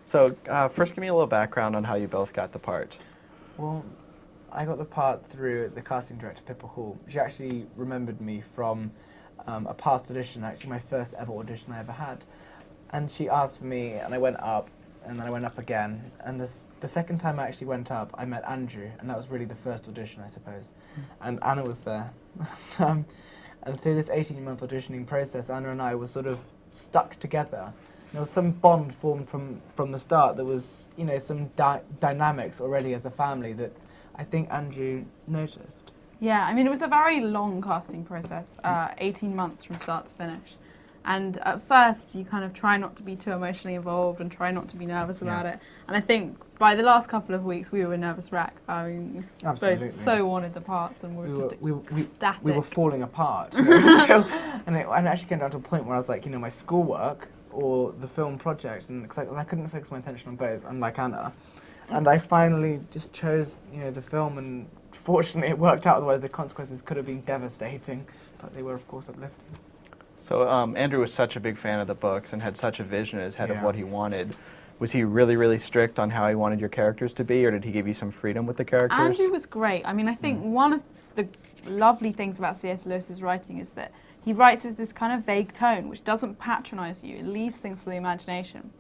So first give me a little background on how you both got the part. Well, I got the part through the casting director, Popplewell. She actually remembered me from a past audition, actually my first ever audition I ever had. And she asked for me, and I went up, and then I went up again. And the second time I actually went up, I met Andrew, and that was really the first audition, I suppose. And Anna was there. And through this 18-month auditioning process, Anna and I were sort of stuck together. There was some bond formed from the start. There was, you know, some dynamics already as a family that I think Andrew noticed. Yeah, I mean, it was a very long casting process, 18 months from start to finish. And at first, you kind of try not to be too emotionally involved and try not to be nervous about it. And I think by the last couple of weeks, we were a nervous wreck. I mean, we both so wanted the parts, and we were ecstatic. We were falling apart. You know, and it actually came down to a point where I was like, you know, my schoolwork or the film project, and cause I couldn't fix my attention on both, unlike Anna. And I finally just chose, you know, the film, and fortunately it worked out. Otherwise, the consequences could have been devastating, but they were, of course, uplifting. So Andrew was such a big fan of the books and had such a vision in his head of what he wanted. Was he really, really strict on how he wanted your characters to be, or did he give you some freedom with the characters? Andrew was great. I mean, I think one of the lovely things about C.S. Lewis's writing is that he writes with this kind of vague tone, which doesn't patronize you. It leaves things to the imagination.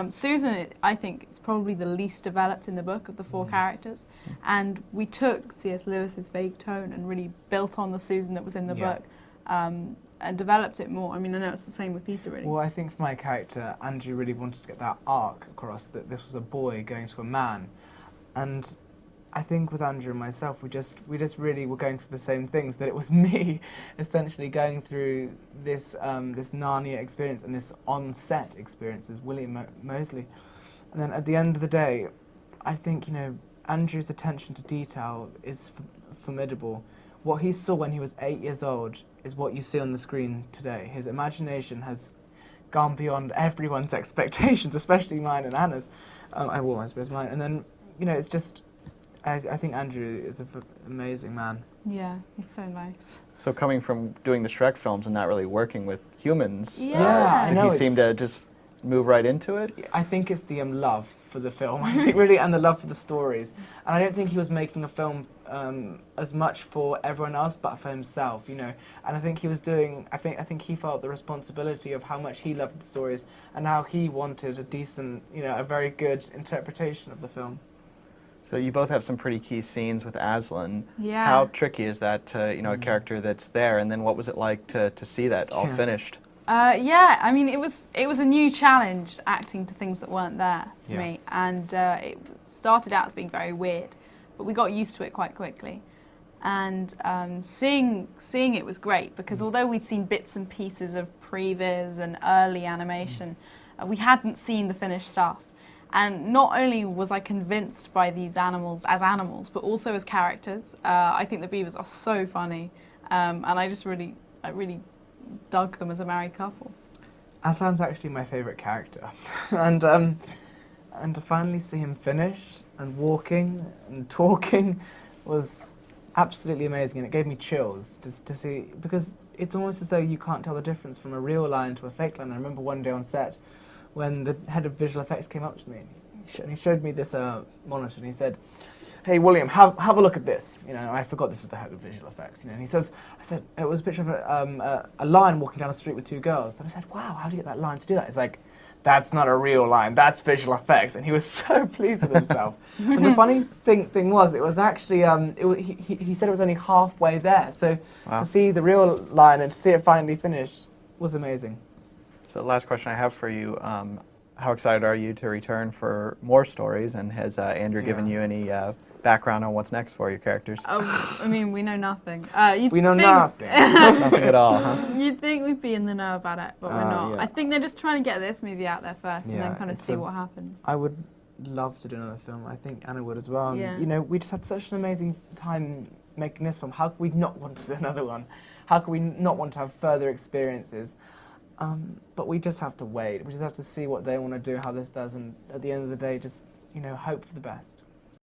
Susan, I think, is probably the least developed in the book of the four characters. And we took C.S. Lewis's vague tone and really built on the Susan that was in the book. And developed it more. I mean, I know it's the same with Peter, really. Well, I think for my character, Andrew really wanted to get that arc across, that this was a boy going to a man. And I think with Andrew and myself, we just really were going through the same things, that it was me essentially going through this this Narnia experience and this on-set experience as William Moseley. And then at the end of the day, I think, you know, Andrew's attention to detail is formidable. What he saw when he was 8 years old is what you see on the screen today. His imagination has gone beyond everyone's expectations, especially mine and Anna's. I suppose mine. And then, you know, it's just, I think Andrew is an amazing man. Yeah, he's so nice. So coming from doing the Shrek films and not really working with humans, did he seem to just move right into it? I think it's the love for the film, I think, really, and the love for the stories. And I don't think he was making a film as much for everyone else, but for himself, you know. And I think he was doing, I think he felt the responsibility of how much he loved the stories and how he wanted a decent, you know, a very good interpretation of the film. So you both have some pretty key scenes with Aslan. Yeah. How tricky is that to, you know, a character that's there, and then what was it like to see that all finished? Yeah, I mean, it was a new challenge acting to things that weren't there for me, and it started out as being very weird, but we got used to it quite quickly. And seeing it was great, because although we'd seen bits and pieces of previs and early animation, we hadn't seen the finished stuff. And not only was I convinced by these animals as animals, but also as characters. I think the beavers are so funny, and I really dug them as a married couple. Aslan's actually my favourite character, and to finally see him finished and walking and talking was absolutely amazing, and it gave me chills to see, because it's almost as though you can't tell the difference from a real lion to a fake lion. I remember one day on set when the head of visual effects came up to me and he showed me this monitor, and he said, "Hey William, have a look at this." You know, I forgot this is the head of visual effects. You know, and he says, I said it was a picture of a lion walking down the street with two girls, and I said, "Wow, how do you get that lion to do that?" He's like, "That's not a real lion, that's visual effects," and he was so pleased with himself. And the funny thing was, it was actually he said it was only halfway there. So to see the real lion and to see it finally finished was amazing. So the last question I have for you, how excited are you to return for more stories, and has Andrew given you any background on what's next for your characters? I mean, we know nothing. We know nothing. Nothing at all, huh? You'd think we'd be in the know about it, but we're not. Yeah. I think they're just trying to get this movie out there first and then kind of see what happens. I would love to do another film. I think Anna would as well. Yeah. You know, we just had such an amazing time making this film. How could we not want to do another one? How could we not want to have further experiences? But we just have to wait. We just have to see what they want to do, how this does, and at the end of the day, just, you know, hope for the best.